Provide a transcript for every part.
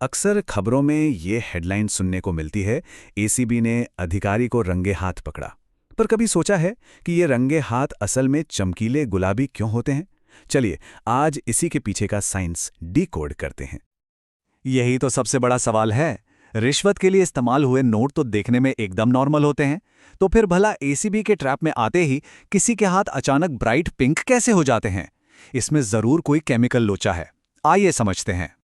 अक्सर खबरों में ये हेडलाइन सुनने को मिलती है, एसीबी ने अधिकारी को रंगे हाथ पकड़ा। पर कभी सोचा है कि ये रंगे हाथ असल में चमकीले गुलाबी क्यों होते हैं? चलिए आज इसी के पीछे का साइंस डिकोड करते हैं। यही तो सबसे बड़ा सवाल है। रिश्वत के लिए इस्तेमाल हुए नोट तो देखने में एकदम नॉर्मल होते हैं, तो फिर भला एसीबी के ट्रैप में आते ही किसी के हाथ अचानक ब्राइट पिंक कैसे हो जाते हैं? इसमें जरूर कोई केमिकल लोचा है। आइए समझते हैं।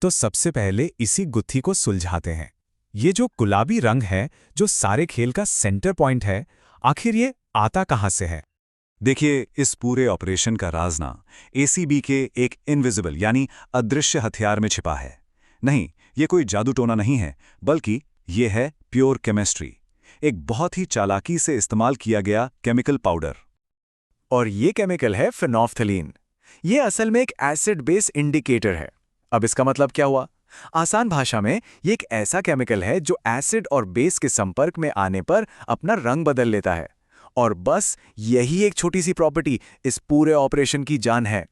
तो सबसे पहले इसी गुत्थी को सुलझाते हैं। ये जो गुलाबी रंग है, जो सारे खेल का सेंटर पॉइंट है, आखिर ये आता कहाँ से है? देखिए, इस पूरे ऑपरेशन का राज ना एसीबी के एक इनविजिबल यानी अदृश्य हथियार में छिपा है। नहीं, ये कोई जादू टोना नहीं है, बल्कि ये है प्योर केमिस्ट्री, एक बहुत ही चालाकी से इस्तेमाल किया गया केमिकल पाउडर। और ये केमिकल है फिनोफ्थलीन। ये असल में एक एसिड बेस इंडिकेटर है। अब इसका मतलब क्या हुआ? आसान भाषा में ये एक ऐसा केमिकल है जो एसिड और बेस के संपर्क में आने पर अपना रंग बदल लेता है। और बस यही एक छोटी सी प्रॉपर्टी इस पूरे ऑपरेशन की जान है।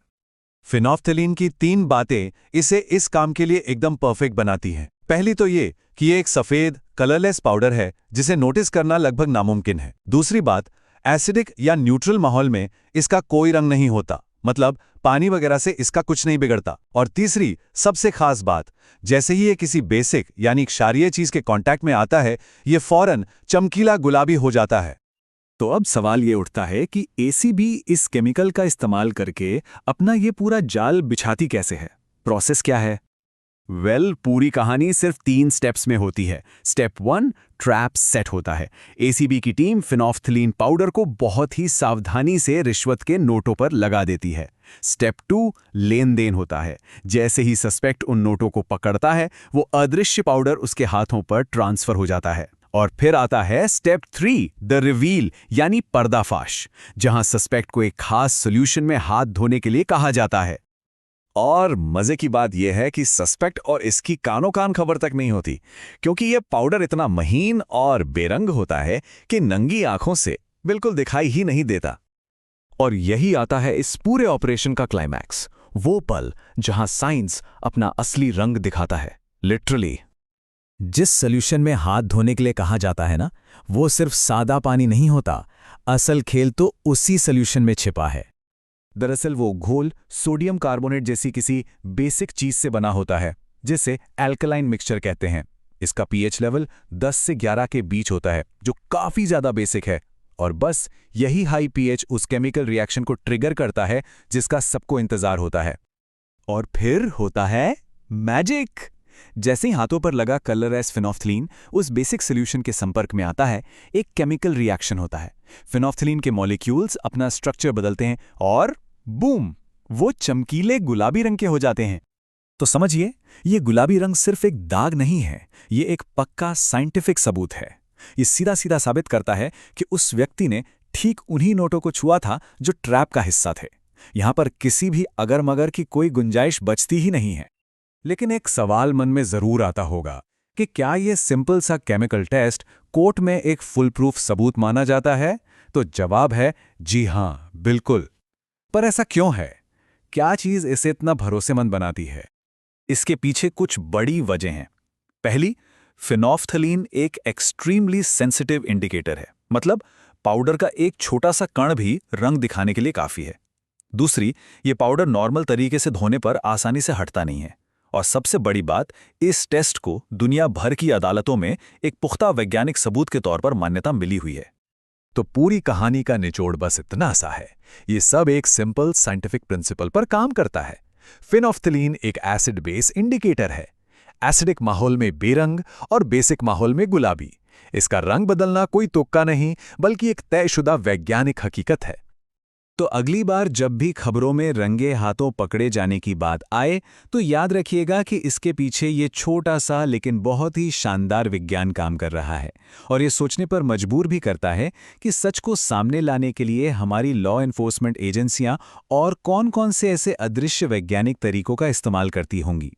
फिनोफ्थलीन की 3 बातें इसे इस काम के लिए एकदम परफेक्ट बनाती हैं। पहली तो ये कि ये एक सफेद कलरलेस पाउडर है जिसे नोटिस करना लगभग नामुमकिन है। दूसरी बात, एसिडिक या न्यूट्रल माहौल में इसका कोई रंग नहीं होता, मतलब पानी वगैरह से इसका कुछ नहीं बिगड़ता। और तीसरी सबसे खास बात, जैसे ही ये किसी बेसिक यानी क्षारीय चीज के कांटेक्ट में आता है, ये फौरन चमकीला गुलाबी हो जाता है। तो अब सवाल ये उठता है कि एसीबी इस केमिकल का इस्तेमाल करके अपना ये पूरा जाल बिछाती कैसे है? प्रोसेस क्या है? पूरी कहानी सिर्फ 3 स्टेप्स में होती है। स्टेप 1, ट्रैप सेट होता है। एसीबी की टीम फिनोफ्थलीन पाउडर को बहुत ही सावधानी से रिश्वत के नोटों पर लगा देती है। स्टेप 2, लेन देन होता है। जैसे ही सस्पेक्ट उन नोटों को पकड़ता है, वो अदृश्य पाउडर उसके हाथों पर ट्रांसफर हो जाता है। और फिर आता है स्टेप 3, द रिवील यानी पर्दाफाश, जहां सस्पेक्ट को एक खास सॉल्यूशन में हाथ धोने के लिए कहा जाता है। और मजे की बात यह है कि सस्पेक्ट और इसकी कानो कान खबर तक नहीं होती, क्योंकि यह पाउडर इतना महीन और बेरंग होता है कि नंगी आंखों से बिल्कुल दिखाई ही नहीं देता। और यही आता है इस पूरे ऑपरेशन का क्लाइमैक्स, वो पल जहां साइंस अपना असली रंग दिखाता है, लिटरली। जिस सॉल्यूशन में हाथ धोने के लिए कहा जाता है ना, वो सिर्फ सादा पानी नहीं होता। असल खेल तो उसी सॉल्यूशन में छिपा है। दरअसल वो घोल सोडियम कार्बोनेट जैसी किसी बेसिक चीज से बना होता है, जिसे एल्कलाइन मिक्सचर कहते हैं। इसका पीएच लेवल 10 से 11 के बीच होता है, जो काफी ज्यादा बेसिक है। और बस यही हाई पीएच उस केमिकल रिएक्शन को ट्रिगर करता है जिसका सबको इंतजार होता है। और फिर होता है मैजिक। जैसे ही हाथों पर लगा कलरलेस फिनोफ्थलीन उस बेसिक सॉल्यूशन के संपर्क में आता है, एक केमिकल रिएक्शन होता है। फिनोफ्थलीन के मॉलिक्यूल्स अपना स्ट्रक्चर बदलते हैं और बूम, वो चमकीले गुलाबी रंग के हो जाते हैं। तो समझिए, ये गुलाबी रंग सिर्फ एक दाग नहीं है, ये एक पक्का साइंटिफिक सबूत है। ये सीधा सीधा साबित करता है कि उस व्यक्ति ने ठीक उन्हीं नोटों को छुआ था जो ट्रैप का हिस्सा थे। यहां पर किसी भी अगर मगर की कोई गुंजाइश बचती ही नहीं है। लेकिन एक सवाल मन में जरूर आता होगा कि क्या यह सिंपल सा केमिकल टेस्ट कोर्ट में एक फुल प्रूफ सबूत माना जाता है? तो जवाब है जी हां, बिल्कुल। पर ऐसा क्यों है? क्या चीज इसे इतना भरोसेमंद बनाती है? इसके पीछे कुछ बड़ी वजह हैं। पहली, फिनोफ्थलीन एक एक्सट्रीमली सेंसिटिव इंडिकेटर है, मतलब पाउडर का एक छोटा सा कण भी रंग दिखाने के लिए काफी है। दूसरी, ये पाउडर नॉर्मल तरीके से धोने पर आसानी से हटता नहीं है। और सबसे बड़ी बात, इस टेस्ट को दुनिया भर की अदालतों में एक पुख्ता वैज्ञानिक सबूत के तौर पर मान्यता मिली हुई है। तो पूरी कहानी का निचोड़ बस इतना सा है, ये सब एक सिंपल साइंटिफिक प्रिंसिपल पर काम करता है। फिनोफ्थलीन एक एसिड बेस इंडिकेटर है। एसिडिक माहौल में बेरंग और बेसिक माहौल में गुलाबी। इसका रंग बदलना कोई तुक्का नहीं, बल्कि एक तयशुदा वैज्ञानिक हकीकत है। तो अगली बार जब भी खबरों में रंगे हाथों पकड़े जाने की बात आए, तो याद रखिएगा कि इसके पीछे ये छोटा सा लेकिन बहुत ही शानदार विज्ञान काम कर रहा है। और ये सोचने पर मजबूर भी करता है कि सच को सामने लाने के लिए हमारी लॉ एनफोर्समेंट एजेंसियां और कौन-कौन से ऐसे अदृश्य वैज्ञानिक तरीकों का इस्तेमाल करती होंगी।